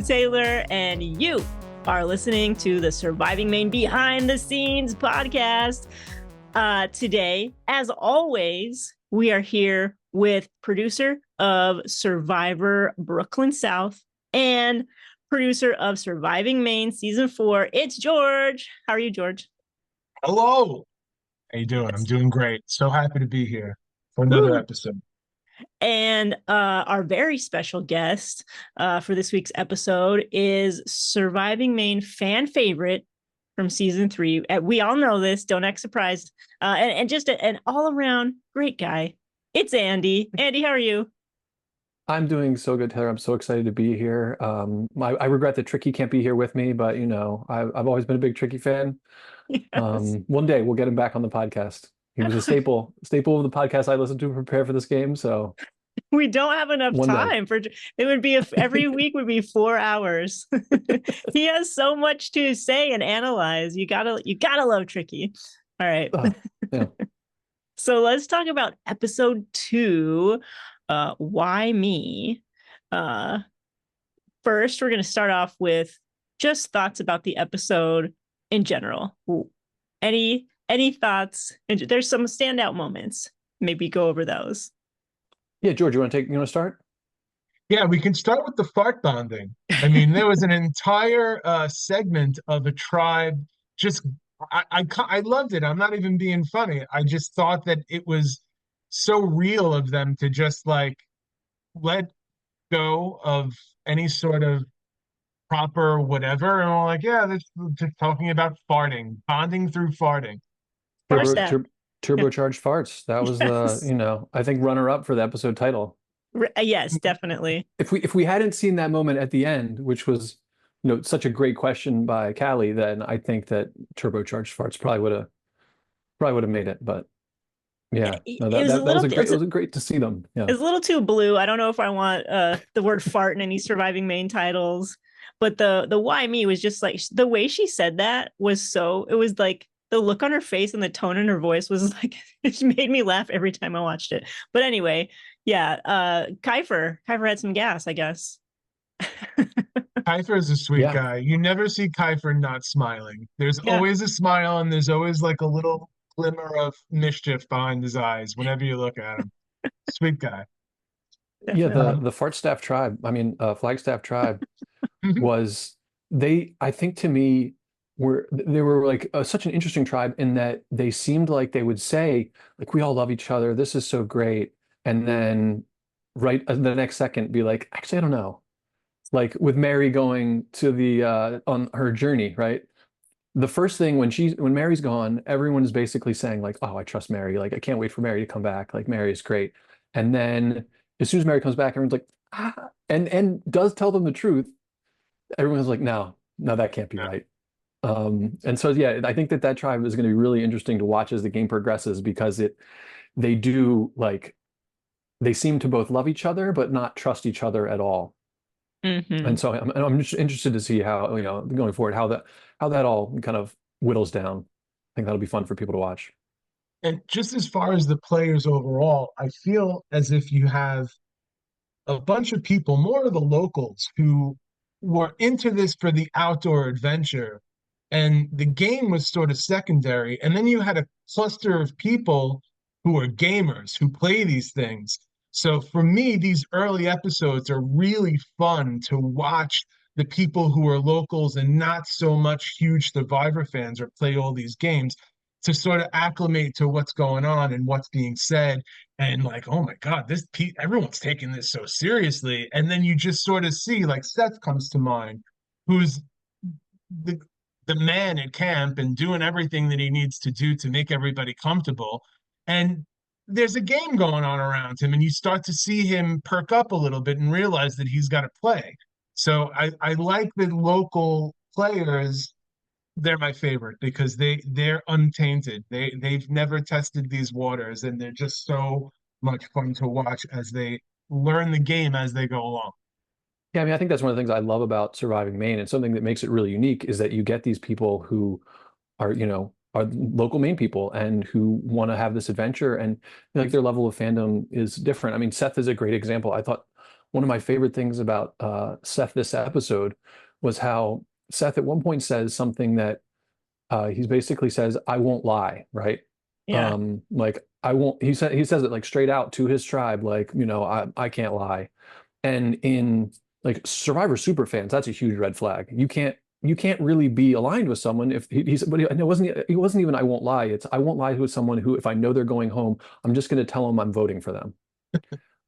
I'm Taylor, and you are listening to the Surviving Maine Behind the Scenes podcast. Today, as always, we are here with producer of Survivor Brooklyn South and producer of Surviving Maine Season 4. It's George. How are you, George? Hello. How you doing? I'm doing great. So happy to be here for another Woo. episode. And our very special guest for this week's episode is Surviving Maine fan favorite from season 3. We all know this. Don't act surprised. And just an all-around great guy. It's Andy. Andy, how are you? I'm doing so good, Taylor. I'm so excited to be here. I regret that Tricky can't be here with me, but I've always been a big Tricky fan. Yes. One day we'll get him back on the podcast. He was a staple of the podcast I listened to prepare for this game. So We don't have enough one day. time for it. Would be every week would be 4 hours. He has so much to say and analyze. You gotta love Tricky. All right. Yeah. So let's talk about episode 2. Why me? First, we're going to start off with just thoughts about the episode in general. Any thoughts? There's some standout moments. Maybe go over those. Yeah, George, you want to start? Yeah, we can start with the fart bonding. I mean, there was an entire segment of a tribe. I loved it. I'm not even being funny. I just thought that it was so real of them to just like let go of any sort of proper whatever. And we're like, yeah, this is just talking about farting, bonding through farting. First step. Turbocharged farts. That was Yes. I think runner up for the episode title. Yes, definitely. If we hadn't seen that moment at the end, which was, such a great question by Callie, then I think that turbocharged farts probably would have made it. But yeah, no, that was great to see them. Yeah. It's a little too blue. I don't know if I want the word fart in any Surviving Maine titles, but the why me was just like the way she said that was it was like the look on her face and the tone in her voice was like, it made me laugh every time I watched it. But anyway, yeah, Kiefer had some gas, I guess. Kiefer is a sweet guy. You never see Kiefer not smiling. There's always a smile, and there's always like a little glimmer of mischief behind his eyes whenever you look at him. Sweet guy. Definitely. Yeah, the Flagstaff tribe was I think to me they were like such an interesting tribe in that they seemed like they would say like, we all love each other, this is so great, and then right the next second be like, actually I don't know, like with Mary going to the on her journey, right? The first thing when Mary's gone, everyone is basically saying like, oh, I trust Mary, like I can't wait for Mary to come back, like Mary is great. And then as soon as Mary comes back, everyone's like, and does tell them the truth, everyone's like, no, that can't be right. And so yeah, I think that tribe is going to be really interesting to watch as the game progresses, because they seem to both love each other but not trust each other at all. Mm-hmm. And so I'm just interested to see how, going forward, how that all kind of whittles down. I think that'll be fun for people to watch. And just as far as the players overall, I feel as if you have a bunch of people, more of the locals, who were into this for the outdoor adventure, and the game was sort of secondary. And then you had a cluster of people who are gamers who play these things. So for me, these early episodes are really fun to watch the people who are locals and not so much huge Survivor fans or play all these games, to sort of acclimate to what's going on and what's being said. And like, oh my God, everyone's taking this so seriously. And then you just sort of see, like Seth comes to mind, who's the man at camp and doing everything that he needs to do to make everybody comfortable. And there's a game going on around him, and you start to see him perk up a little bit and realize that he's got to play. So I like the local players. They're my favorite because they're untainted. They've never tested these waters, and they're just so much fun to watch as they learn the game as they go along. Yeah, I mean, I think that's one of the things I love about Surviving Maine, and something that makes it really unique is that you get these people who are local Maine people and who want to have this adventure, and like their level of fandom is different. I mean, Seth is a great example. I thought one of my favorite things about Seth this episode was how Seth at one point says something that he's basically says, "I won't lie," right? Yeah. Like I won't. He says it like straight out to his tribe, like I can't lie. And in like Survivor super fans, that's a huge red flag. You can't really be aligned with someone if he's but it wasn't even I won't lie. It's I won't lie with someone who if I know they're going home, I'm just going to tell them I'm voting for them.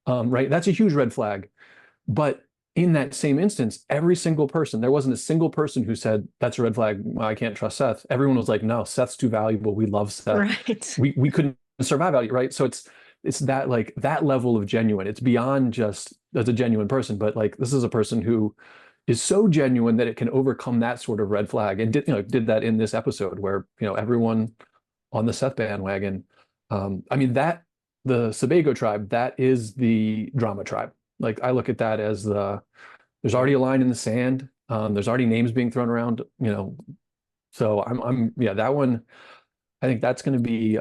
Right? That's a huge red flag. But in that same instance, every single person, there wasn't a single person who said, that's a red flag. I can't trust Seth. Everyone was like, no, Seth's too valuable. We love Seth. Right. We couldn't survive out, right? So it's that like that level of genuine. It's beyond just as a genuine person, but like this is a person who is so genuine that it can overcome that sort of red flag. And did that in this episode where, everyone on the Seth bandwagon. I mean, that the Sebago tribe, that is the drama tribe. Like I look at that as there's already a line in the sand. There's already names being thrown around, So yeah, that one, I think that's going to be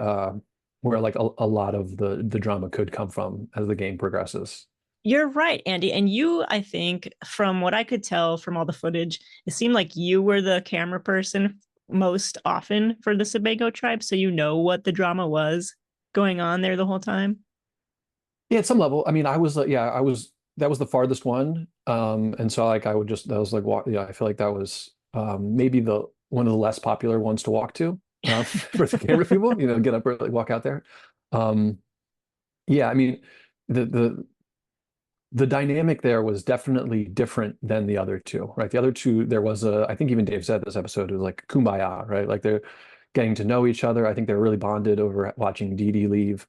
where like a lot of the drama could come from as the game progresses. You're right, Andy. And you, I think, from what I could tell from all the footage, it seemed like you were the camera person most often for the Sebago tribe. So you know what the drama was going on there the whole time. Yeah, at some level. I mean, I was that was the farthest one. And so like I would just that was like walk, yeah, I feel like that was maybe the one of the less popular ones to walk to for the camera people, get up early, walk out there. Um, yeah, I mean the dynamic there was definitely different than the other two, right? The other two, there was I think even Dave said this episode, it was like kumbaya, right? Like they're getting to know each other. I think they're really bonded over watching Dee Dee leave.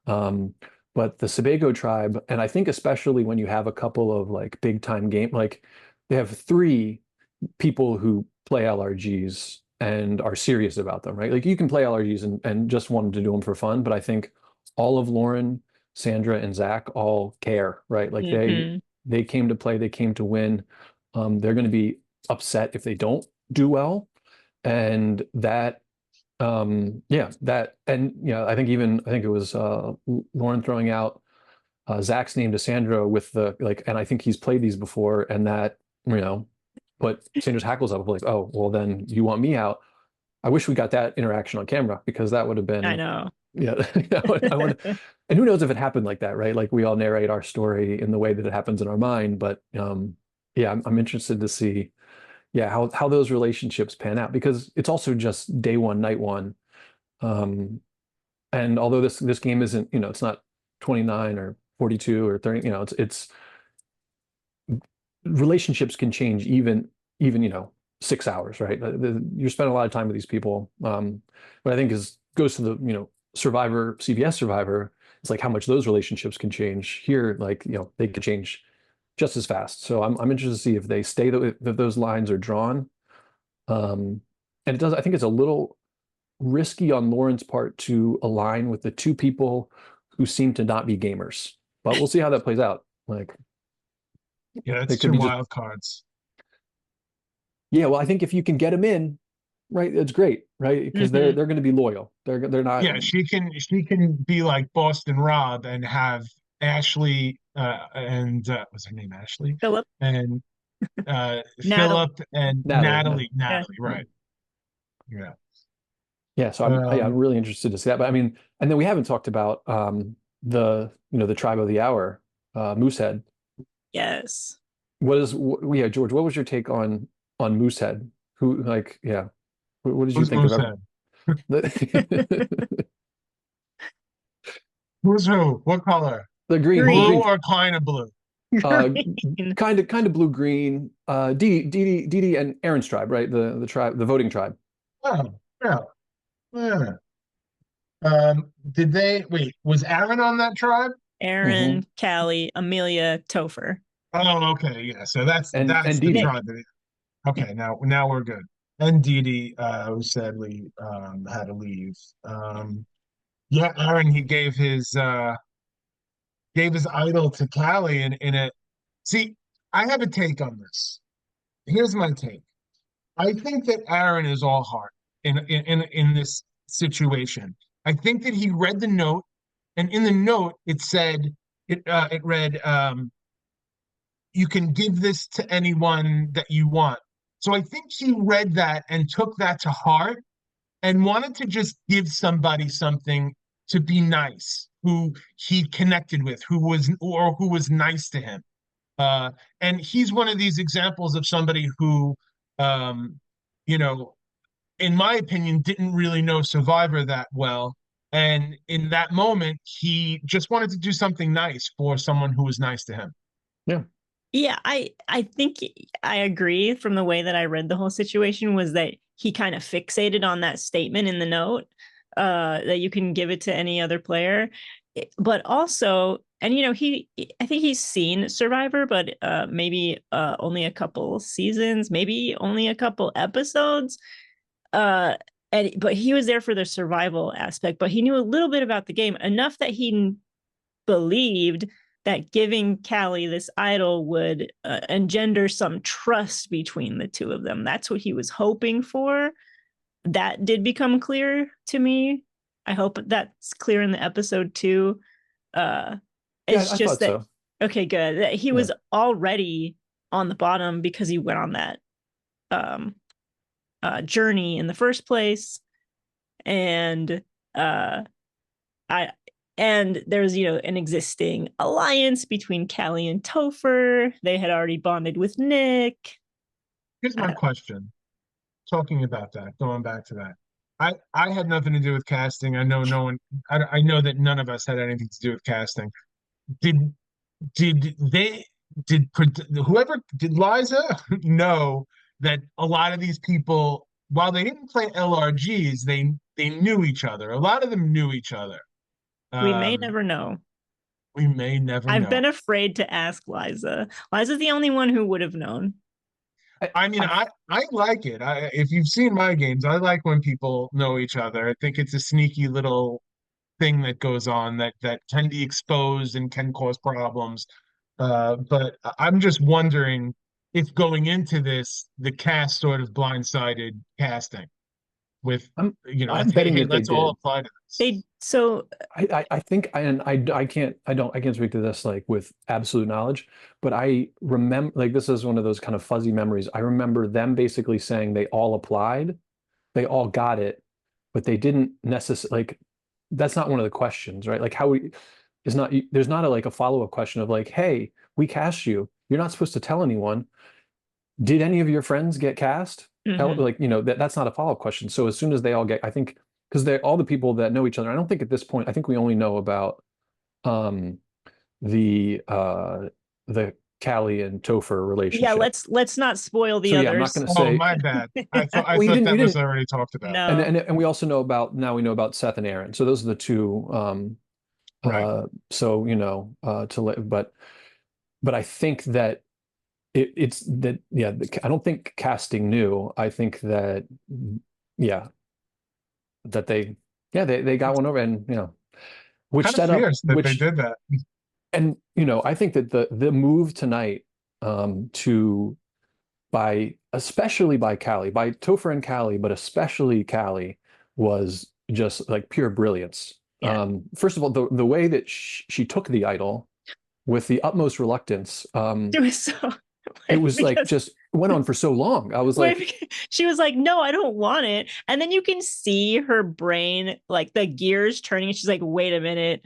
Um, but the Sebago tribe, and I think especially when you have a couple of like big time game, like they have three people who play LRGs and are serious about them, right? Like you can play LRGs and just want to do them for fun, but I think all of Lauren, Sandra, and Zach all care, right? Like Mhm. they came to play, they came to win. They're going to be upset if they don't do well, and that yeah, that and I think it was Lauren throwing out Zach's name to Sandra with the like, and I think he's played these before, and that put Sandra's hackles up like, oh well, then you want me out. I wish we got that interaction on camera because that would have I been know. yeah. I want, and who knows if it happened like that, right? Like we all narrate our story in the way that it happens in our mind, but yeah, I'm interested to see yeah how those relationships pan out because it's also just day one, night one. Um, and although this game isn't, it's not 29 or 42 or 30, it's relationships can change even 6 hours, right? You're spending a lot of time with these people. What I think is goes to the Survivor, CBS Survivor. It's like how much those relationships can change here. Like they could change just as fast. So I'm interested to see if they stay if those lines are drawn. And it does. I think it's a little risky on Lauren's part to align with the two people who seem to not be gamers. But we'll see how that plays out. Like Yeah, they it's could two be just wild cards. yeah. Well, I think if you can get them in, right, it's great, right? Because Mhm. they're going to be loyal. They're not. Yeah, she can be like Boston Rob and have Ashley and what's her name, Ashley, Philip, and Natalie. Philip and Natalie. Natalie. Yeah. Natalie, right? Yeah. Yeah, so I'm Um, really interested to see that. But I mean, and then we haven't talked about the tribe of the hour, Moosehead. Yes. Yeah, George, what was your take on Moosehead? Who like yeah, what did you who's think of every Moosehead? the Who's who? What color? the green, the Blue green, Green. or kind of blue? uh, Green. kind of blue green, Dee and Aaron's tribe, right? The tribe, the voting tribe. Oh, yeah. Yeah. Did they wait? Was Aaron on that tribe? Hmm. Aaron, Callie, Amelia, Topher. Oh, okay, yeah. So that's And that's the Nick. Dee. tribe. Okay, now we're good. And Dee Dee, who sadly had to leave. Yeah, Aaron, he gave his idol to Callie in a see, I have a take on this. Here's my take. I think that Aaron is all heart in this situation. I think that he read the note, and in the note it said it read you can give this to anyone that you want. So I think he read that and took that to heart and wanted to just give somebody something to be nice, who he connected with, who was nice to him. Uh, and he's one of these examples of somebody who, um, you know, in my opinion, didn't really know Survivor that well. And in that moment, he just wanted to do something nice for someone who was nice to him. Yeah. Yeah, I think I agree from the way that I read the whole situation was that he kind of fixated on that statement in the note that you can give it to any other player. But also, and I think he's seen Survivor, but maybe only a couple seasons, maybe only a couple episodes. Uh but he was there for the survival aspect, but he knew a little bit about the game, enough that he believed that giving Callie this idol would engender some trust between the two of them. That's what he was hoping for. That did become clear to me. I hope that's clear in the episode too. Uh, Yeah, it's I just thought that, so. okay, good. That he Yeah. was already on the bottom because he went on that um, journey in the first place. And uh, I and there's an existing alliance between Callie and Topher. They had already bonded with Nick. Here's my I, question. Talking about that, going back to that. I had nothing to do with casting. I know no one. I know that none of us had anything to do with casting. Did did they whoever did Liza know that a lot of these people, while they didn't play LRGs, they knew each other. A lot of them knew each other. we may Um, never know. we may never I've know. been afraid to ask Liza. Liza's the only one who would have known. I, I mean, I I like it. If you've seen my games, I like when people know each other. I think it's a sneaky little thing that goes on that can be exposed and can cause problems. But I'm just wondering if going into this, the cast sort of blindsided casting with, I'm let's I'm hey, betting hey, that they let's all did. apply to this. They so I think and I can't speak to this like with absolute knowledge, but I remember like this is one of those kind of fuzzy memories. I remember them basically saying they all applied, they all got it, but they didn't necessarily like that's not one of the questions, right? Like how we is not there's not a like a follow-up question of like, hey, we cast you. You're not supposed to tell anyone. Did any of your friends get cast? mhm. Like, that's not a follow-up question. So as soon as they all get, I think, because they're all the people that know each other, I don't think at this point, I think we only know about um the uh the Callie and Topher Yeah, relationship. let's not spoil the So yeah, I'm not others. going to Oh, say my bad. I well, thought we that was didn't already talked about. No. and we also know about now we know about Seth and Aaron. So those are the two Right. so to let but I think that it's that yeah I don't think casting knew. I think that yeah that they yeah they got one over and which Kind of set up fierce that they which did that. and I think that the move tonight to by especially by Callie by Topher and Callie but especially Callie was just like pure brilliance. Yeah. First of all, the way that she took the idol with the utmost reluctance, It was so it was like because just went on for so long. I was like, she was like, no, I don't want it. And then you can see her brain, like the gears turning. She's like, wait a minute.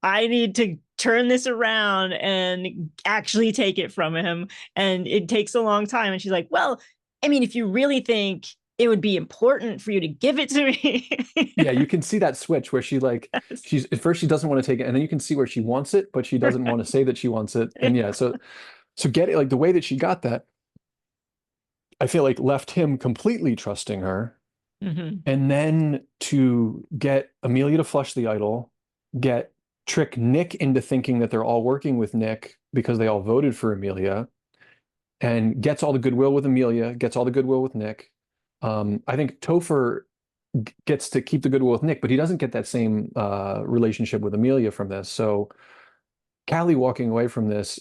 I need to turn this around and actually take it from him. And it takes a long time. And she's like, well, I mean, if you really think it would be important for you to give it to me. yeah, you can see that switch where she's at first she doesn't want to take it, and then you can see where she wants it, but she doesn't want to say that she wants it. And yeah, so get it like the way that she got that, I feel like left him completely trusting her. Mhm. And then to get Amelia to flush the idol, trick Nick into thinking that they're all working with Nick because they all voted for Amelia, and gets all the goodwill with Amelia, gets all the goodwill with Nick. I think Topher gets to keep the goodwill with Nick, but he doesn't get that same relationship with Amelia from this. So Callie walking away from this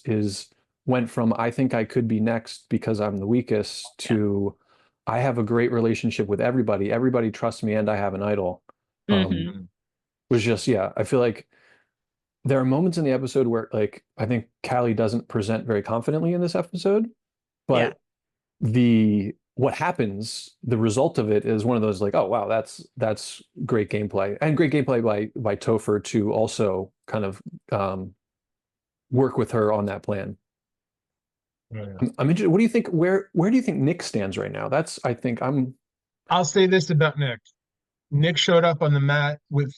went from I think I could be next because I'm the weakest Yeah. to I have a great relationship with everybody. Everybody trusts me and I have an idol. Mhm. Mhm. Was just, yeah, I feel like there are moments in the episode where like I think Callie doesn't present very confidently in this episode, Yeah. but the what happens, the result of it is one of those like, oh wow, that's great gameplay and great gameplay by Topher to also kind of work with her on that plan. I'm interested. What do you think? Where do you think Nick stands right now? That's I think I'm. I'll say this about Nick. Nick showed up on the mat with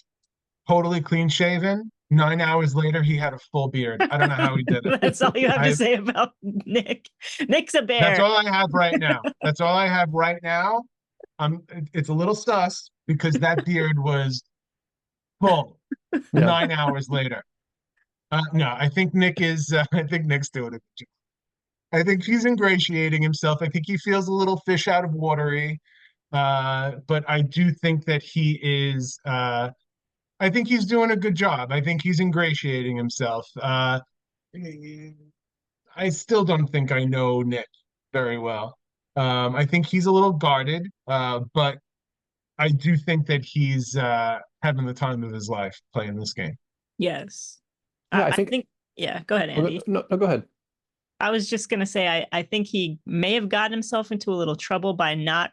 totally clean shaven. 9 hours later, he had a full beard. I don't know how he did it. That's all you have to I say about Nick. Nick's a That's bear. all I have right now. That's all I have right now. It's a little sus because that beard was full Yeah. 9 hours later. No, I think Nick is. I think Nick's doing it. I think he's ingratiating himself. I think he feels a little fish out of watery. But I do think that he is. I think he's doing a good job. I think he's ingratiating himself. I still don't think I know Nick very well. I think he's a little guarded, but I do think that he's having the time of his life playing this game. Yes. Yeah, I I think. think, yeah, go ahead, Andy. No, no, go ahead. I was just going to say, I think he may have gotten himself into a little trouble by not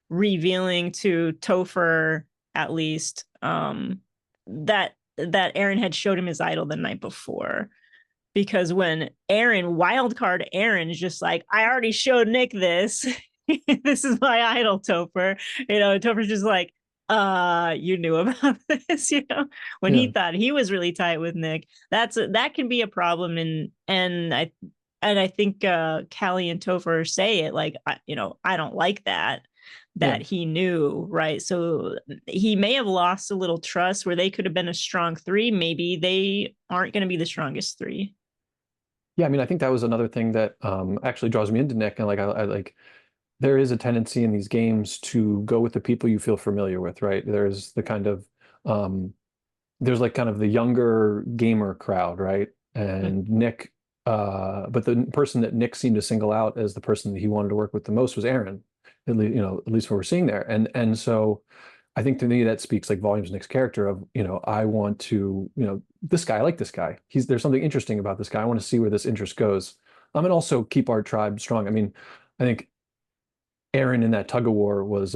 revealing to Topher, at least, that Aaron had showed him his idol the night before. Because when wildcard Aaron's just like, I already showed Nick this. This is my idol, Topher. Topher's just like, you knew about this, when he thought he was really tight with Nick. That can be a problem, and I think Callie and Topher say it like, I don't like that he knew, right? So he may have lost a little trust where they could have been a strong three. Maybe they aren't going to be the strongest three. Yeah, I mean, I think that was another thing that actually draws me into Nick, and like I like there is a tendency in these games to go with the people you feel familiar with, right? There's the kind of there's like kind of the younger gamer crowd, right? And Nick, but the person that Nick seemed to single out as the person that he wanted to work with the most was Aaron, at least what we're seeing there. And so I think to me that speaks like volumes of Nick's character of, I want to, this guy, I like this guy. There's something interesting about this guy. I want to see where this interest goes. And also keep our tribe strong. I mean, I think Aaron in that tug of war was,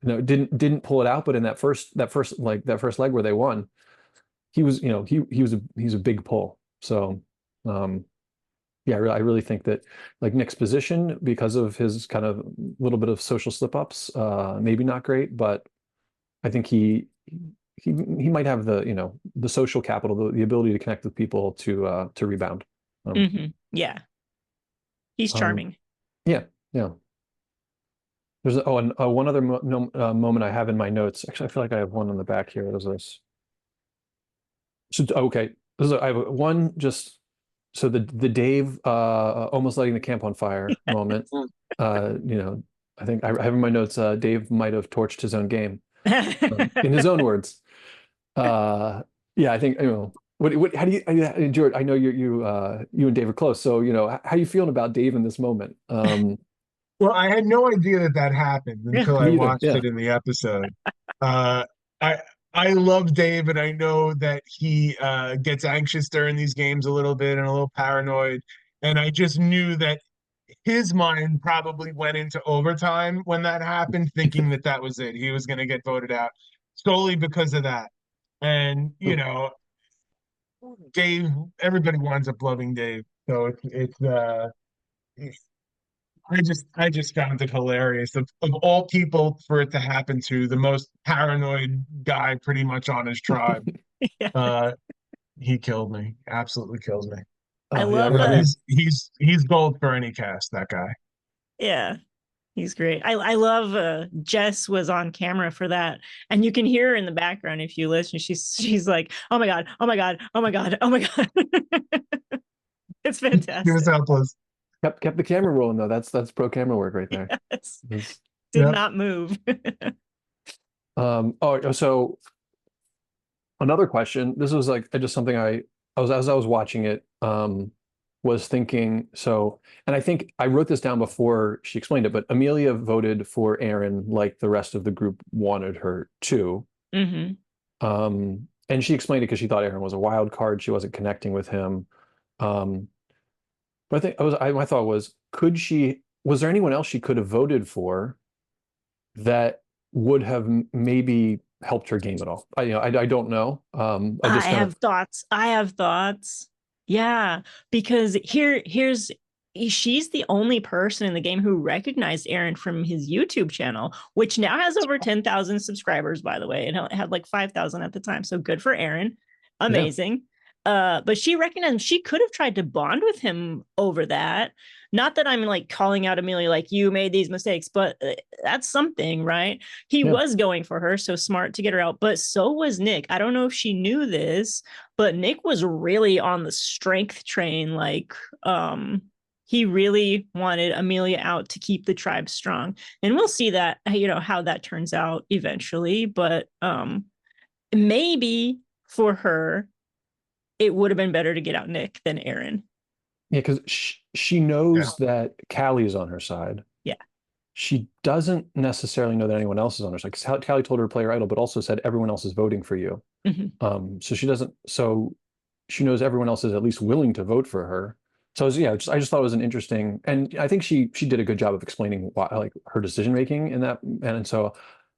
didn't pull it out, but in that first leg where they won, he was, he's a big pull. So, yeah, I really think that like Nick's position, because of his kind of little bit of social slip-ups, maybe not great, but I think he might have the social capital, the ability to connect with people to rebound. Yeah, he's charming. Yeah, yeah. There's one other moment I have in my notes. Actually, I feel like I have one on the back here. There's this. So okay, I have one just. So the Dave almost lighting the camp on fire moment. I think I have in my notes. Dave might have torched his own game, in his own words. Yeah, I think What? How do you, George? I know you and Dave are close. So how you feeling about Dave in this moment? Well, I had no idea that happened until I Me either. watched Yeah. it in the episode. Uh, I I love Dave, and I know that he gets anxious during these games a little bit and a little paranoid. And I just knew that his mind probably went into overtime when that happened, thinking that that was it. He was going to get voted out solely because of that. And Dave, everybody winds up loving Dave, so I just found it hilarious of all people for it to happen to the most paranoid guy pretty much on his tribe. Yeah. He killed me. Absolutely kills me. I Yeah, love I mean, He's gold for any cast, that guy. Yeah, he's great. I love Jess was on camera for that, and you can hear her in the background if you listen. She's like, oh my god, oh my god, oh my god, oh my god. It's He was fantastic. helpless. kept the camera rolling though. That's pro camera work right there. Yes. It's- Did Yeah. not move. so another question. This was like just something I was as I was watching it, was thinking. So, and I think I wrote this down before she explained it, but Amelia voted for Aaron like the rest of the group wanted her to. Hmm. and she explained it because she thought Aaron was a wild card. She wasn't connecting with him. Um, but I think my thought was, was there anyone else she could have voted for that would have maybe helped her game at all? I don't know. I I just kind have of, thoughts. I have thoughts. Yeah, because here's she's the only person in the game who recognized Aaron from his YouTube channel, which now has over 10,000 subscribers, by the way. It had like 5,000 at the time. So good for Aaron. yeah, Amazing. But she recognized him. She could have tried to bond with him over that. Not that I'm like calling out Amelia like you made these mistakes, but that's something, right? He yeah. was going for her, so smart to get her out. But so was Nick. I don't know if she knew this, but Nick was really on the strength train. Like, he really wanted Amelia out to keep the tribe strong. And we'll see that, how that turns out eventually. But maybe for her, it would have been better to get out Nick than Aaron. Yeah, because she Yeah. knows that Callie is on her side. Yeah. She doesn't necessarily know that anyone else is on her side because Callie told her to play her idol, but also said everyone else is voting for you. Mhm. So she doesn't. So she knows everyone else is at least willing to vote for her. So yeah, I just thought it was an interesting, and I think she did a good job of explaining why, like her decision making in that. And so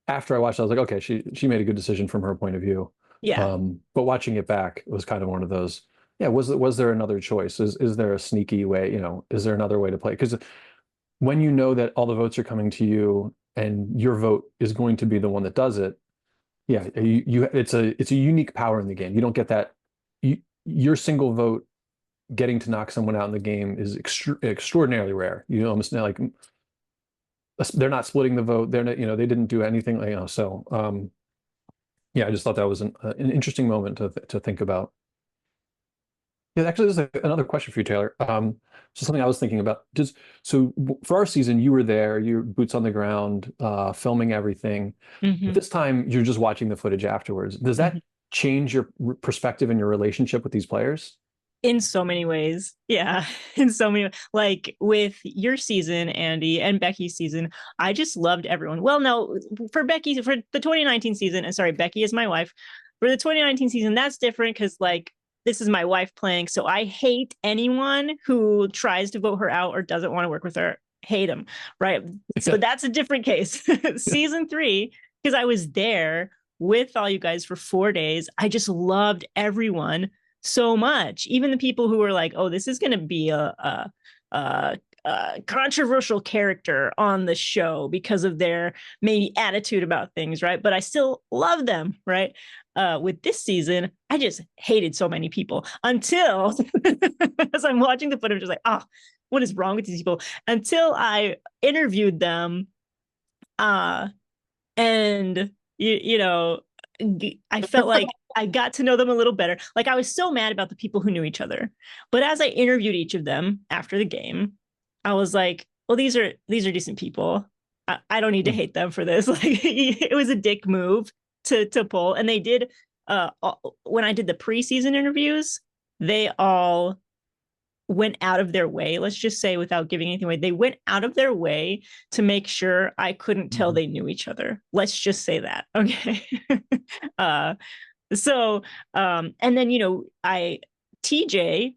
after I watched, I was like, okay, she made a good decision from her point of view. Yeah. But watching it back, it was kind of one of those. Yeah, was there another choice? Is there a sneaky way? Is there another way to play? Because when you know that all the votes are coming to you and your vote is going to be the one that does it, yeah, it's a unique power in the game. You don't get that. Your single vote getting to knock someone out in the game is extraordinarily rare. Almost like they're not splitting the vote. They're not, they didn't do anything. So yeah, I just thought that was an interesting moment to think about. Yeah, actually, there's another question for you, Taylor. So something I was thinking about. For our season, you were there, you're boots on the ground, filming everything. But Hmm. this time, you're just watching the footage afterwards. Does that change your perspective and your relationship with these players? In so many ways. Yeah. In so many, like with your season, Andy, and Becky's season, I just loved everyone. Well, no, for the 2019 season, and sorry, Becky is my wife. For the 2019 season, that's different because like this is my wife playing. So I hate anyone who tries to vote her out or doesn't want to work with her. Hate them. Right. So that's a different case. Season 3, because I was there with all you guys for 4 days. I just loved everyone so much. Even the people who were like, "Oh, this is going to be a controversial character on the show because of their maybe attitude about things," right? But I still love them, right? With this season, I just hated so many people until as I'm watching the footage, I was like, "Oh, what is wrong with these people?" Until I interviewed them, uh, and I felt like I got to know them a little better. Like I was so mad about the people who knew each other. But as I interviewed each of them after the game, I was like, well, these are decent people. I don't need to hate them for this. Like it was a dick move to pull. And they did when I did the preseason interviews, they all went out of their way, let's just say without giving anything away, they went out of their way to make sure I couldn't tell they knew each other. Let's just say that. Okay. uh and then TJ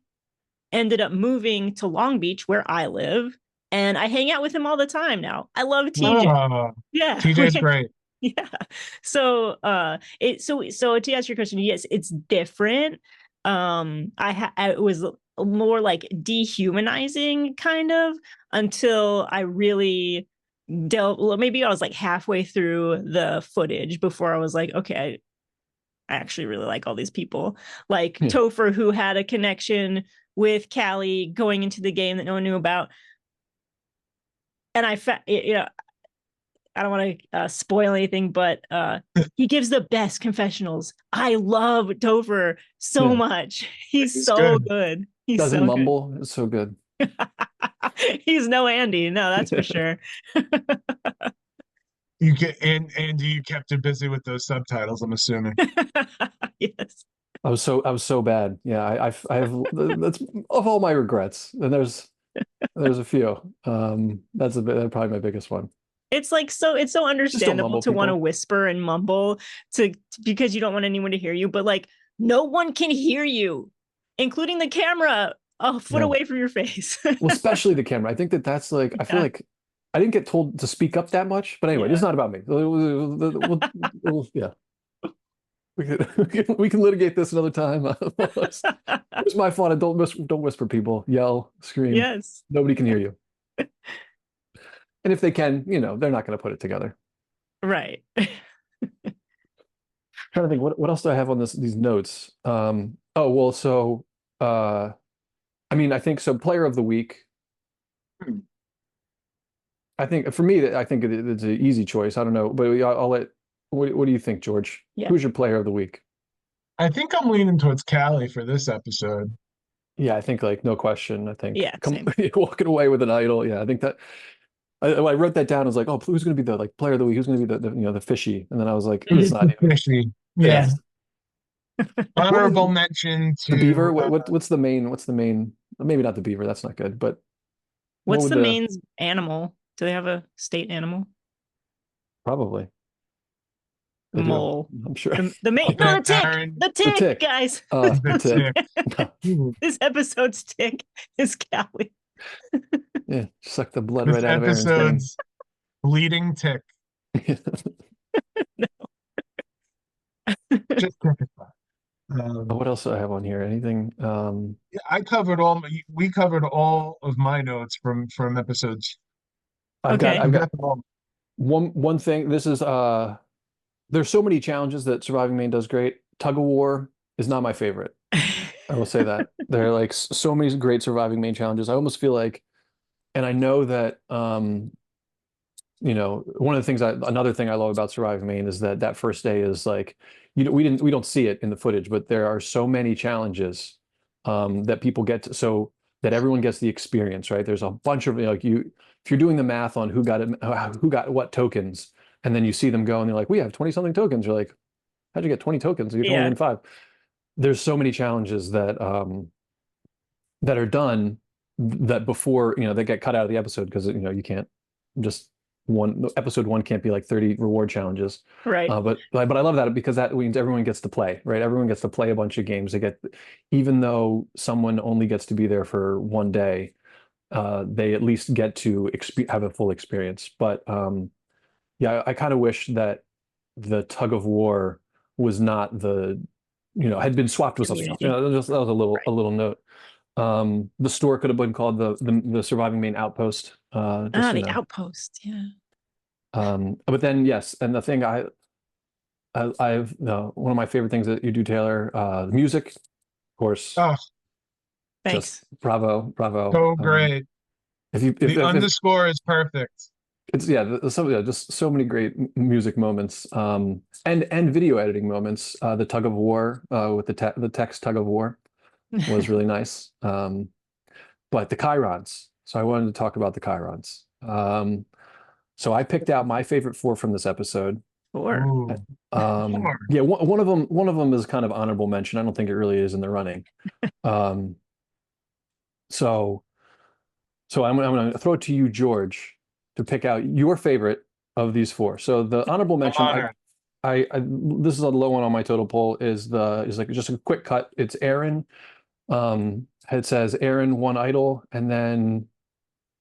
ended up moving to Long Beach where I live, and I hang out with him all the time now. I love TJ. Oh, Yeah. TJ's great. Yeah. So so to answer your question, yes, it's different. It was more like dehumanizing kind of until I really maybe I was like halfway through the footage before I was like, okay, I actually really like all these people. Like Yeah. Topher, who had a connection with Callie going into the game that no one knew about. And I don't want to spoil anything, but he gives the best confessionals. I love Topher so Yeah. much. He's He's so good. good. He's Doesn't so good. mumble. It's so good. He's no Andy. No, that's for sure. You get and you kept him busy with those subtitles, I'm assuming. Yes. I was so bad. Yeah, I have that's of all my regrets. And there's a few. That's probably my biggest one. It's like it's so understandable mumble, to want to people. whisper and mumble because you don't want anyone to hear you, but like no one can hear you, including the camera a foot Yeah. away from your face. Well, especially the camera. I think that's like, I feel Yeah. like I didn't get told to speak up that much, but anyway, this is Yeah. not about me. Yeah, we can litigate this another time. It's my fault. And don't whisper, people. Yell, scream. Yes. Nobody can hear you. And if they can, they're not going to put it together. Right. Trying to think, what else do I have on these notes? Oh, well, so I mean, I think so. Player of the week. I think for me, I think it's an easy choice. I don't know, but I'll let. What do you think, George? Yeah. Who's your player of the week? I think I'm leaning towards Callie for this episode. Yeah, I think like no question. I think Yeah, same. walking away with an idol. Yeah, I think that I wrote that down. I was like, oh, who's going to be the like player of the week? Who's going to be the fishy? And then I was like, it's not even. Fishy. Yeah. Honorable What mention the beaver? to What's the main? What's the main? Maybe not the beaver. That's not good. But what What's would the Maine's animal? Do they have a state animal? probably they do. Mole. I'm sure. The Maine. No, the tick. Aaron, The tick, tick. guys. The tick. This episode's tick is Callie. Yeah, suck the blood this right out of Aaron's veins. episode's bleeding tick. Just tick it back. What else do I have on here? Anything? We covered all of my notes from episodes. I've Okay. got one thing. This is there's so many challenges that Surviving Maine does great. Tug of War is not my favorite. I will say that. There are like so many great Surviving Maine challenges. I almost feel like, and I know that one of the things another thing I love about Surviving Maine is that first day is like, we don't see it in the footage, but there are so many challenges that people get to, so that everyone gets the experience, right? There's a bunch of if you're doing the math on who got what tokens, and then you see them go and they're like, we have 20 something tokens. You're like, how'd you get 20 tokens? You can only win 5. There's so many challenges that that are done that before they get cut out of the episode because you can't just episode 1 can't be like 30 reward challenges, Right. but I love that because that means everyone gets to play, right? Everyone gets to play a bunch of games. Even though someone only gets to be there for one day, they at least get to have a full experience. But yeah, I kind of wish that the tug of war was not had been swapped with something else. That was a little note. The store could have been called the Surviving Maine Outpost. The Outpost, yeah. But then yes, and the thing I've one of my favorite things that you do, Taylor, the music, of course. Oh, thanks. Just bravo. So great. The underscore is perfect. It's just so many great music moments, and video editing moments. The tug of war with the text tug of war was really nice. But the chyrons. So I wanted to talk about the chyrons. So I picked out my favorite 4 from this episode. 4. Yeah, one of them is kind of honorable mention. I don't think it really is in the running. So I'm going to throw it to you, George, to pick out your favorite of these 4. So the honorable mention, I this is a low one on my total poll, is like just a quick cut. It's Aaron. It says Aaron, 1 idol, and then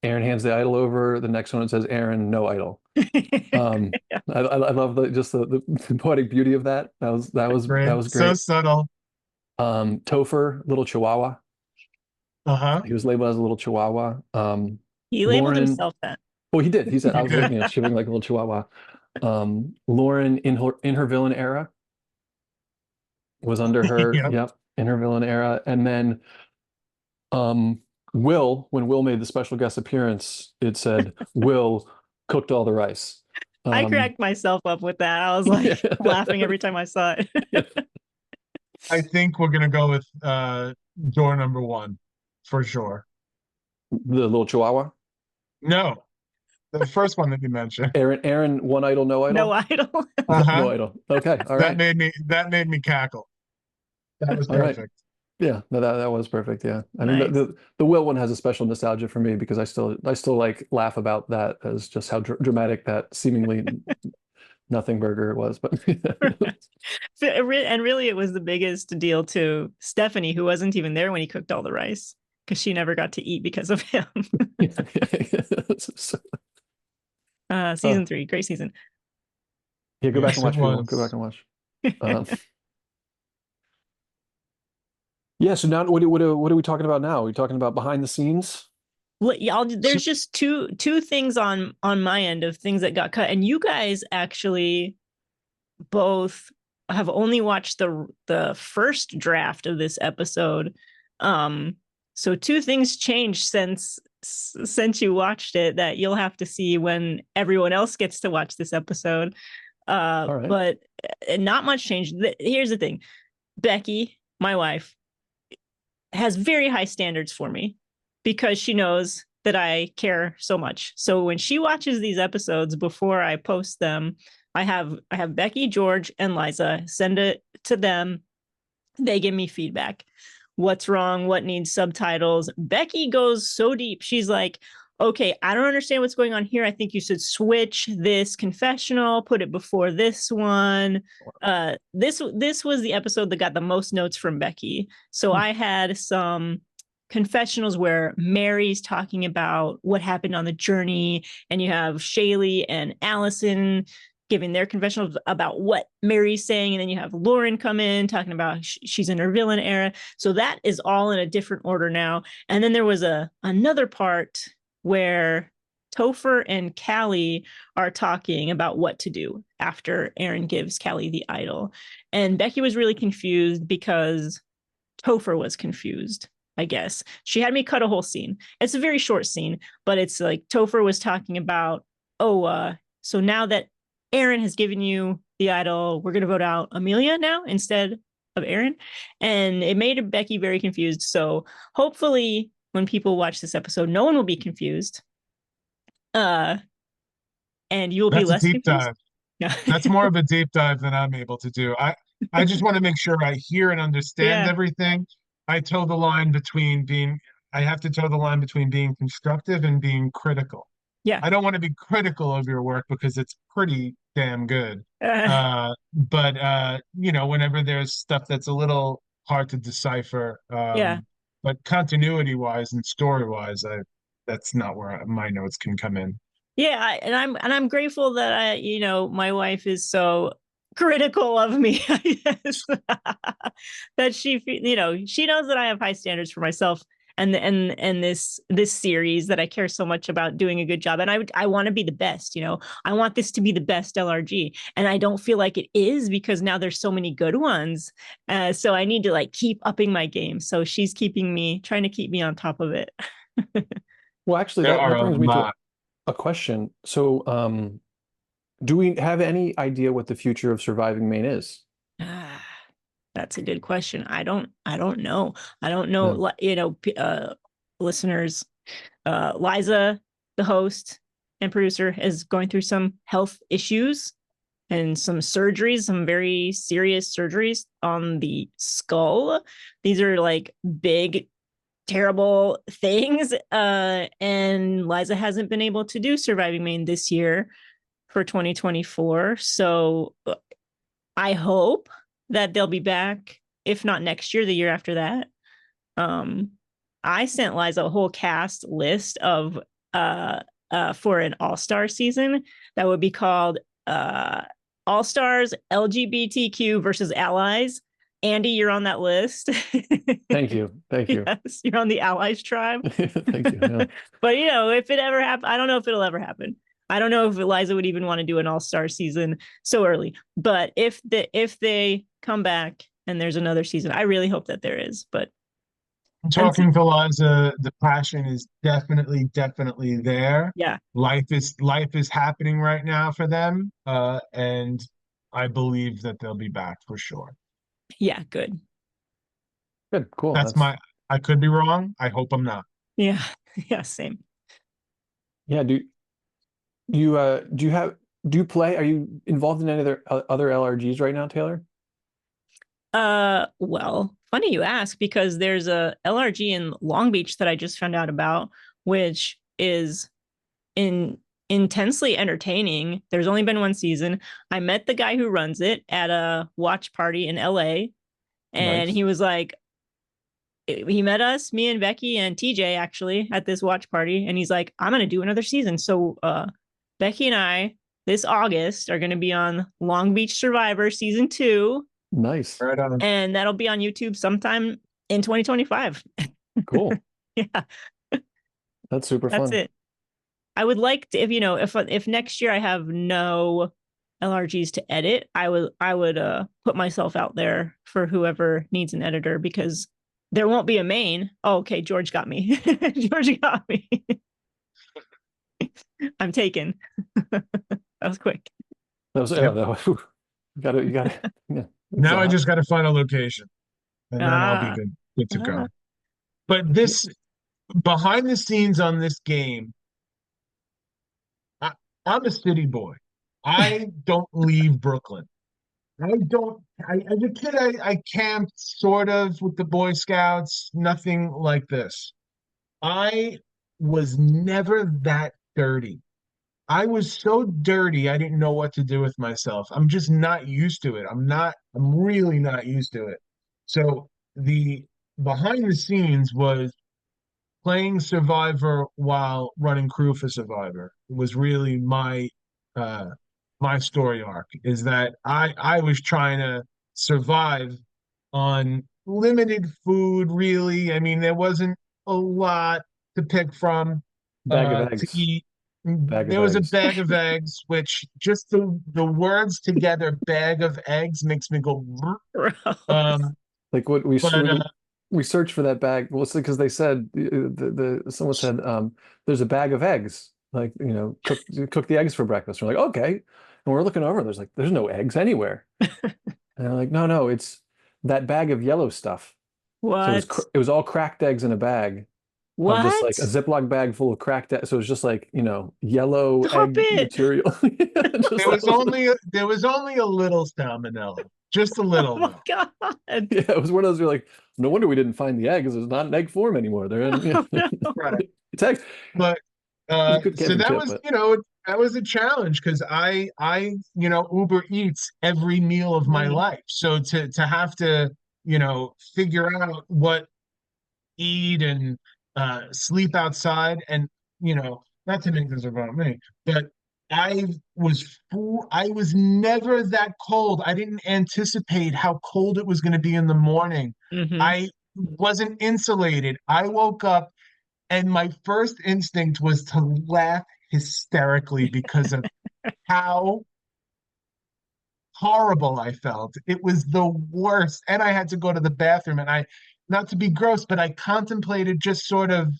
Aaron hands the idol over. The next one it says Aaron, no idol. I love the poetic beauty of that. That was great. So subtle. Topher, little Chihuahua. He was labeled as a little Chihuahua. He labeled himself that. Well, he did. He said I was shivering like a little Chihuahua. Lauren in her villain era was under her. Yep, in her villain era, and then Will, when Will made the special guest appearance, it said Will cooked all the rice. I cracked myself up with that. I was like laughing every time I saw it. I think we're gonna go with door number 1 for sure. The little Chihuahua? No, the first one that you mentioned. Aaron, 1 idol, no idol. No idol. No idol. Okay, all right. That made me cackle. That was perfect. Yeah, no, that was perfect. Yeah. I mean Nice. the Will one has a special nostalgia for me because I still like laugh about that as just how dramatic that seemingly nothing burger it was. But And really, it was the biggest deal to Stephanie, who wasn't even there when he cooked all the rice because she never got to eat because of him. So, Season 3, great season. yeah, go back and Yes, it watch people. Go back was. and watch. Um, yeah, so now what are we talking about now? Are we talking about behind the scenes? Y'all, So, there's just two things on my end of things that got cut, and you guys actually both have only watched the first draft of this episode. So two things changed since you watched it that you'll have to see when everyone else gets to watch this episode. All right. But not much changed. Here's the thing. Becky, my wife, has very high standards for me because she knows that I care so much. So when she watches these episodes before I post them, I have Becky, George, and Liza send it to them. They give me feedback. What's wrong? What needs subtitles? Becky goes so deep. She's like, okay, I don't understand what's going on here. I think you should switch this confessional, put it before this one. This was the episode that got the most notes from Becky. So I had some confessionals where Mary's talking about what happened on the journey, and you have Shaylee and Allison giving their confessionals about what Mary's saying, and then you have Lauren come in talking about she's in her villain era. So that is all in a different order now. And then there was another part where Topher and Callie are talking about what to do after Aaron gives Callie the idol. And Becky was really confused because Topher was confused, I guess. She had me cut a whole scene. It's a very short scene, but it's like Topher was talking about, so now that Aaron has given you the idol, we're going to vote out Amelia now instead of Aaron. And it made Becky very confused. So hopefully when people watch this episode, no one will be confused. And you will be that's a less deep confused. dive. Yeah. That's more of a deep dive than I'm able to do. I just want to make sure I hear and understand Yeah. everything. I toe the line between being, I have to toe the line between being constructive and being critical. Yeah. I don't want to be critical of your work because it's pretty damn good. Uh, But whenever there's stuff that's a little hard to decipher, yeah. but continuity wise and story wise, I that's not where my notes can come in. Yeah, and I'm grateful that my wife is so critical of me, I guess. That she knows that I have high standards for myself and this series, that I care so much about doing a good job, and I want to be the best. I want this to be the best LRG, and I don't feel like it is because now there's so many good ones. So I need to like keep upping my game. So she's trying to keep me on top of it. Well, actually, There that are a brings me to lot. a question. So, do we have any idea what the future of Surviving Maine is? Ah, that's a good question. I don't know. I don't know, Yeah. listeners, Liza, the host and producer, is going through some health issues and some surgeries, some very serious surgeries on the skull. These are like big, terrible things. And Liza hasn't been able to do Surviving Maine this year for 2024. So I hope that they'll be back, if not next year, the year after that. Um, I sent Liza a whole cast list of for an all-star season that would be called All Stars LGBTQ versus Allies. Andy, you're on that list. Thank you. Thank you. Yes, you're on the Allies tribe. Thank you. Yeah. But if it ever happens, I don't know if it'll ever happen. I don't know if Eliza would even want to do an all-star season so early. But if they come back and there's another season, I really hope that there is. But until Talking to Liza, the passion is definitely there. yeah, Life is happening right now for them, and I believe that they'll be back for sure. yeah, good. Good. Cool. That's my. I could be wrong. I hope I'm not. Yeah, yeah, same. Yeah. Do you play? Are you involved in any other LRGs right now, Taylor? Well, funny you ask because there's a LRG in Long Beach that I just found out about, which is in intensely entertaining. There's only been one season. I met the guy who runs it at a watch party in LA, and Nice. he was like, he met us, me and Becky and TJ actually at this watch party, and he's like, I'm gonna do another season. So Becky and I this August are gonna be on Long Beach Survivor season 2, Nice. Right on. and that'll be on YouTube sometime in 2025. Cool. Yeah, That's super that's fun. it. I would like to, if you know, if next year I have no LRGs to edit, I would put myself out there for whoever needs an editor because there won't be a Maine. Oh, okay, George got me. George got me. I'm taken. That was quick. That was, Yep. whew. You gotta, yeah. It's Now I just got to find a location, and then I'll be Ah, good to ah. go. But this behind the scenes on this game, I, I'm a city boy. I don't leave Brooklyn. I don't. As a kid, I camped sort of with the Boy Scouts. Nothing like this. I was never that dirty. I was so dirty, I didn't know what to do with myself. I'm just not used to it. I'm really not used to it. So the behind the scenes was playing Survivor while running crew for Survivor. It was really uh my story arc is that I was trying to survive on limited food, really. I mean, there wasn't a lot to pick from bag of to eggs. eat. Bag of There was a eggs. bag of eggs, which just the words together, bag of eggs, makes me go. "Brr." Gross. Um, Like what but we searched for that bag. Well, it's because they said someone said there's a bag of eggs. Like, cook the eggs for breakfast. We're like, okay. And we're looking over, there's no eggs anywhere. And they're like, no, it's that bag of yellow stuff. So What? it was all cracked eggs in a bag of just like a What? Ziploc bag full of cracked eggs. So it was just like, yellow Stop egg it. material. Just that was there was only a little salmonella, just a Oh little my though. God. yeah, it was one of those you're like, no wonder we didn't find the eggs. It's not an egg form anymore. They're in, Oh no. Right. it's eggs. But You could so that campingship, was, but that was a challenge because Uber Eats every meal of my Mm, life. So to have to, figure out what eat and sleep outside and, not to make this about me, but I was never that cold. I didn't anticipate how cold it was going to be in the morning. hmm I wasn't insulated. I woke up and my first instinct was to laugh hysterically because of how horrible I felt. It was the worst. And I had to go to the bathroom and not to be gross, but I contemplated just sort of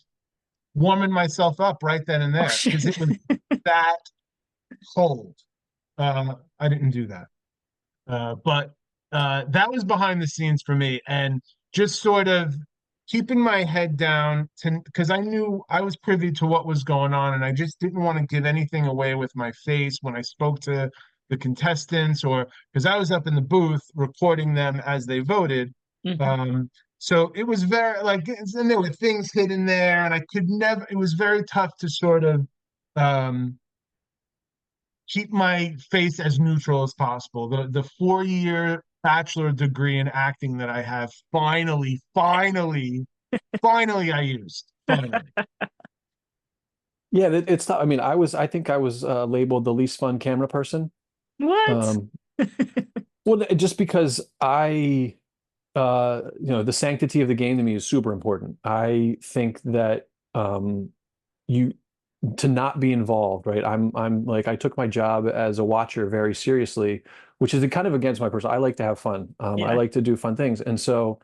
warming myself up right then and Oh there because shit. it was that cold. I didn't do that. But that was behind the scenes for me and just sort of keeping my head down to because I knew I was privy to what was going on and I just didn't want to give anything away with my face when I spoke to the contestants or because I was up in the booth recording them as they voted. hmm Um, so it was very like and there were things hidden there and I could never it was very tough to sort of um keep my face as neutral as possible. The 4 year bachelor degree in acting that I have finally I used. Finally. yeah, it's not. I mean, I think I was labeled the least fun camera person. What? Um, well, just because the sanctity of the game to me is super important. I think that you to not be involved, right? I'm like I took my job as a watcher very seriously, which is kind of against my person. I like to have fun. I Yeah. like to do fun things, and so,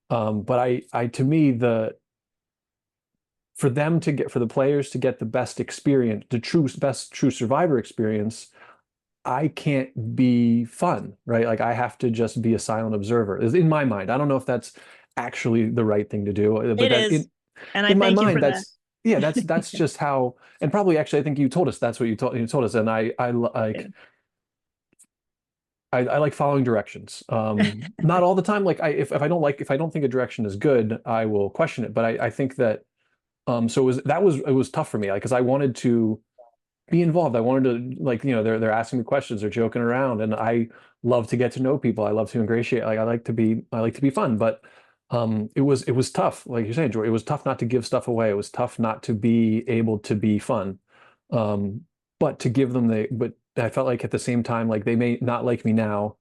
but I to me for the players to get the best experience, the best true survivor experience, I can't be fun, right? Like I have to just be a silent observer. Is in my mind. I don't know if that's actually the right thing to do, but It that is. And I in my thank you mind, for that. that's yeah, that's just how. And probably actually, I think you told us that's what you told us, and I like I like following directions. Not all the time. Like if I don't think a direction is good, I will question it. But I think that so it was tough for me, like because I wanted to be involved. I wanted to like, they're asking me questions, they're joking around, and I love to get to know people. I love to ingratiate. Like I like to be fun, but it was tough. Like you're saying, George, it was tough not to give stuff away. It was tough not to be able to be fun. Um, but to give them but I felt like at the same time, like they may not like me now,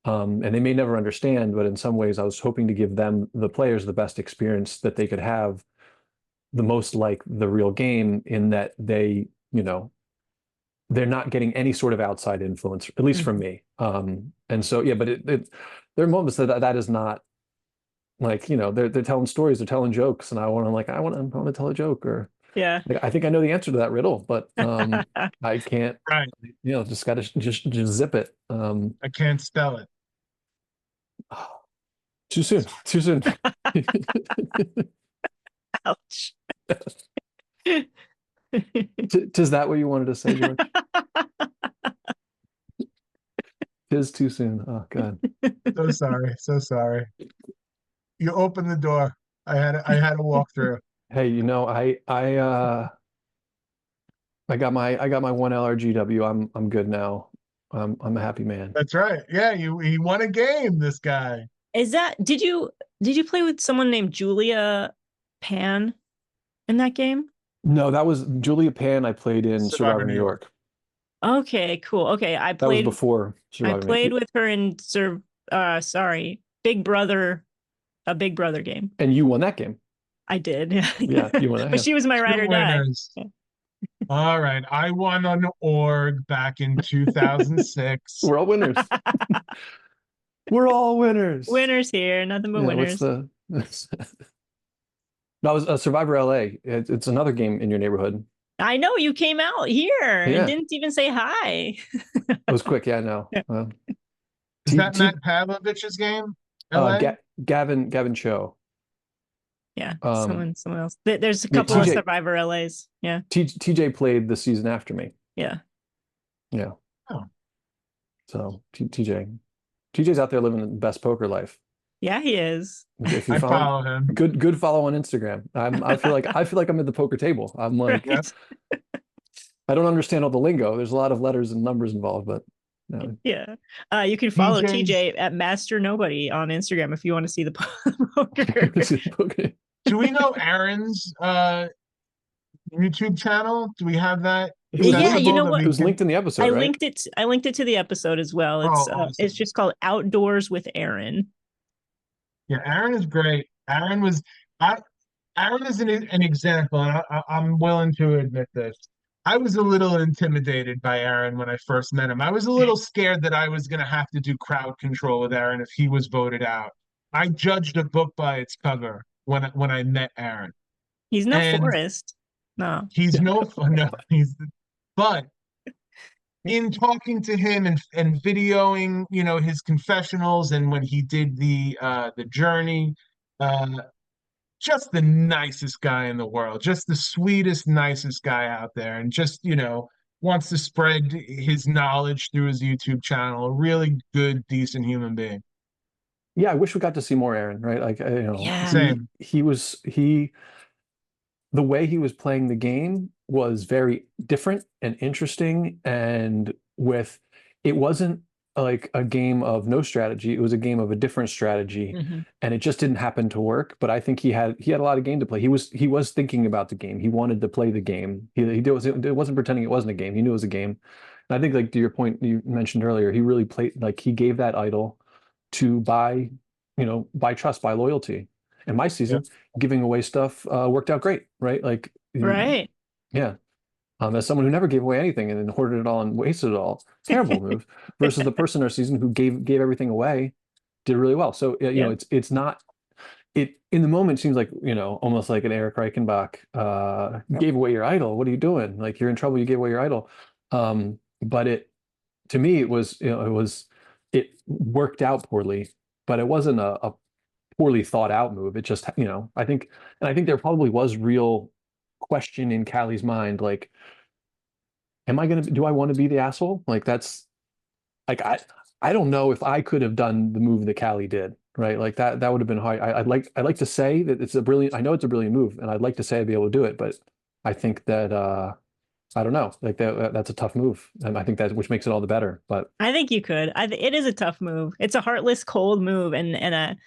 and they may never understand, but in some ways I was hoping to give them, the players, the best experience that they could have, the most like the real game in that they're not getting any sort of outside influence, at least from Mhm. me. And so, yeah, but there are moments that is not like, they're telling stories, they're telling jokes, and I want to tell a joke, or Yeah. like, I think I know the answer to that riddle, but I can't, Right. just gotta just zip it. I can't spell it. Too soon, too soon. Ouch. Tis that what you wanted to say, George? Tis too soon. Oh God. So sorry. So sorry. You opened the door. I had to walk through. Hey, I got my one LRGW. I'm good now. I'm a happy man. That's right. Yeah, he won a game, this guy. Is that did you play with someone named Julia Pan in that game? No, that was Julia Pan. I played in Survivor Survivor New New York. York. Okay, cool. Okay, That was before I Survivor played Maine. with her in sorry, Big Brother, a Big Brother game. And you won that game. I did. Yeah, you won that. But Yeah. she was my ride Two or die. winners. All right. I won on org back in 2006. We're all winners. We're all winners. Winners here, nothing but Yeah, what's winners. the that was Survivor LA. It's another game in your neighborhood. I know you came out here and Yeah, didn't even say hi. it was quick. Yeah, no. Yeah. Is T that T Matt Pavlovich's game? LA? Gavin Cho. Yeah, Um, someone else. There's a yeah, couple of TJ Survivor LAs. Yeah, TJ played the season after me. yeah. Yeah. Oh, So TJ's out there living the best poker life. Yeah, he is. If you I follow follow him. good follow on Instagram. I feel like I'm at the poker table. I'm like, Yep. Right. I don't understand all the lingo. There's a lot of letters and numbers involved, but no. Yeah. You can follow TJ's. TJ at Master Nobody on Instagram if you want to see the poker. Poker. Do we know Aaron's YouTube channel? Do we have that It was Yeah, linked, you accessible know that what? it we was can? linked in the episode, right? I linked it to the episode as well. Oh, It's awesome. just called Outdoors with Aaron. Yeah, Aaron is great. I, Aaron is an example, and I'm willing to admit this. I was a little intimidated by Aaron when I first met him. I was a little scared that I was going to have to do crowd control with Aaron if he was voted out. I judged a book by its cover when I met Aaron, He's no and Forrest. No. he's no fun. No, but in talking to him and videoing, his confessionals and when he did the journey, uh, just the nicest guy in the world, just the sweetest, nicest guy out there, and just, wants to spread his knowledge through his YouTube channel. A really good, decent human being. Yeah, I wish we got to see more Aaron, right? Like, Yeah. Same. the way he was playing the game was very different and interesting, and it wasn't like a game of no strategy, it was a game of a different strategy, Mhm. and it just didn't happen to work. But I think he had a lot of game to play. He was thinking about the game. He wanted to play the game. It wasn't pretending it wasn't a game. He knew it was a game. And I think, like, to your point you mentioned earlier, he really played, like, he gave that idol to buy trust, buy loyalty. And my Yeah. season, giving away stuff worked out great, right? Like, Right. yeah. As someone who never gave away anything and then hoarded it all and wasted it all, terrible move. Versus the person in our season who gave everything away, did really well. So Yeah. it's not, it in the moment seems like, almost like an Eric Reichenbach, Yep. gave away your idol. What are you doing? Like, you're in trouble. You gave away your idol. But to me, it worked out poorly, but it wasn't a poorly thought out move. It just, I think there probably was real question in Callie's mind, like, do I want to be the asshole? Like, that's like, I don't know if I could have done the move that Callie did, right? Like that would have been hard. I'd like to say that it's a brilliant, I know it's a brilliant move, and I'd like to say I'd be able to do it, but I think that I don't know, like that's a tough move, and I think that which makes it all the better. But I think you could. It is a tough move. It's a heartless, cold move, and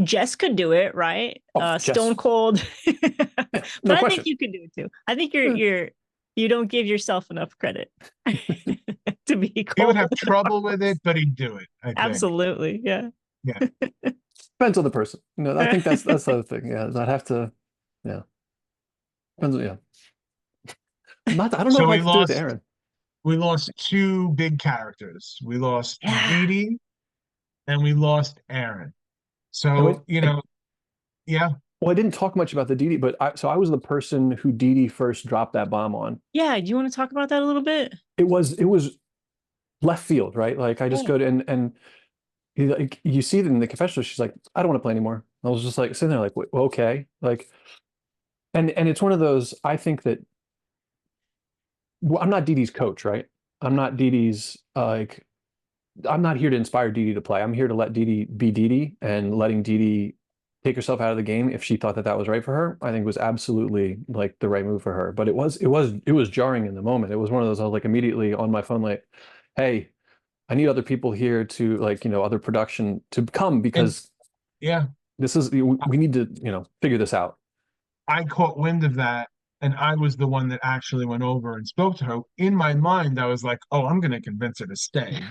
Jess could do it, right? Jess, Stone cold. But no I think question. you could do it too. I think Yeah. you don't give yourself enough credit to be He would cold. have trouble with it, but he'd do it, I think. Absolutely, yeah. Yeah. Depends on the person. I think that's the other thing. Yeah, I'd have to. Yeah, depends. Yeah, not. I don't know So if I could do it to Aaron. we lost two big characters. We lost Yeah. Dee Dee and we lost Aaron. And wait, So, yeah. well, I didn't talk much about the Dee Dee, but I was the person who Dee Dee first dropped that bomb on. Yeah. Do you want to talk about that a little bit? It was left field, right? Like I just Yeah. go to and like you see it in the confessional. She's like, I don't want to play anymore. I was just like sitting there, like, well, okay, like, and it's one of those. I think that well, I'm not Dee Dee's coach, right? I'm not Dee Dee's like. I'm not here to inspire Dee Dee to play. I'm here to let Dee Dee be Dee Dee, and letting Dee Dee take herself out of the game if she thought that was right for her. I think was absolutely like the right move for her. But it was jarring in the moment. It was one of those I was like immediately on my phone like, hey, I need other people here to like other production to come And because yeah, this is we need to figure this out. I caught wind of that, and I was the one that actually went over and spoke to her. In my mind, I was like, "Oh, I'm going to convince her to stay.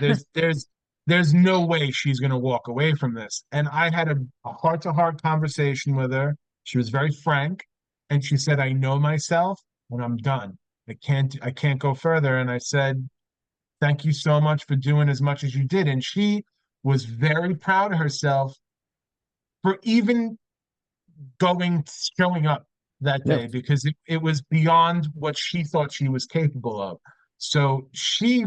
There's no way she's going to walk away from this." And I had a heart-to-heart conversation with her. She was very frank, and she said, "I know myself, and I'm done. I can't go further." And I said, "Thank you so much for doing as much as you did." And she was very proud of herself for even showing up that Yeah. day because it was beyond what she thought she was capable of. So she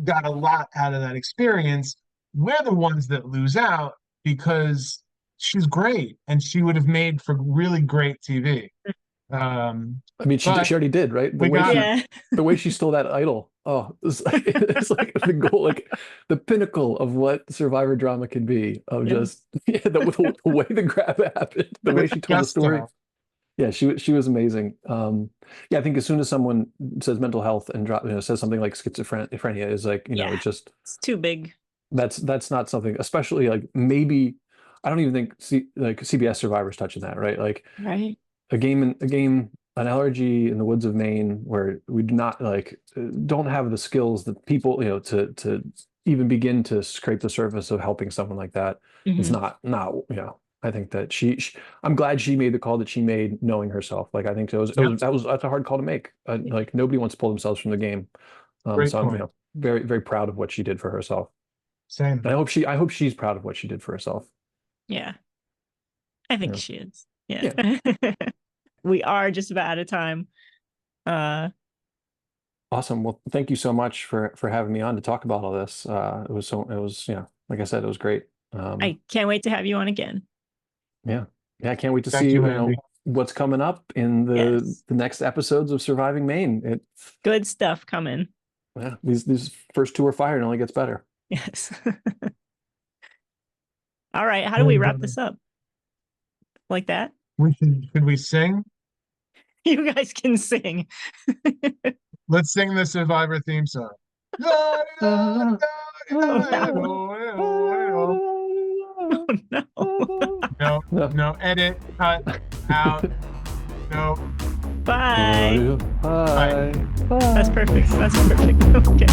got a lot out of that experience. We're the ones that lose out because she's great and she would have made for really great TV. I mean, But she already did, right? we got her. Yeah. The way she stole that idol. Oh, it's like the goal, like the pinnacle of what Survivor drama can be. Of Yeah. just the way the grab happened, the way she told the story. Gusto. Yeah, she was amazing. Yeah, I think as soon as someone says mental health and says something like schizophrenia is like Yeah. it just It's too big. that's not something, especially like maybe I don't even think like CBS Survivor's touching that, right? Like Right. a game, an allergy in the woods of Maine where we do not like don't have the skills that people to even begin to scrape the surface of helping someone like that. It's Mhm. not I think that she I'm glad she made the call that she made knowing herself. Like I think Yep. that's a hard call to make. Like nobody wants to pull themselves from the game. Great So I'm point. very very proud of what she did for herself. Same. And I hope she's proud of what she did for herself. Yeah. I think Yeah. she is. Yeah. We are just about out of time. Awesome. Well, thank you so much for having me on to talk about all this. It was like I said, it was great. I can't wait to have you on again. Yeah. I can't wait to Thank see you, Andy. what's coming up in Yes. the next episodes of Surviving Maine. Good stuff coming. Yeah, these first two are fire and it only gets better. Yes. All right. How do we wrap this up? Like that? Should we sing? You guys can sing. Let's sing the Survivor theme song. Oh, no. No, No. no, edit, cut, out, no. Bye. Bye. That's perfect. That's perfect. Okay.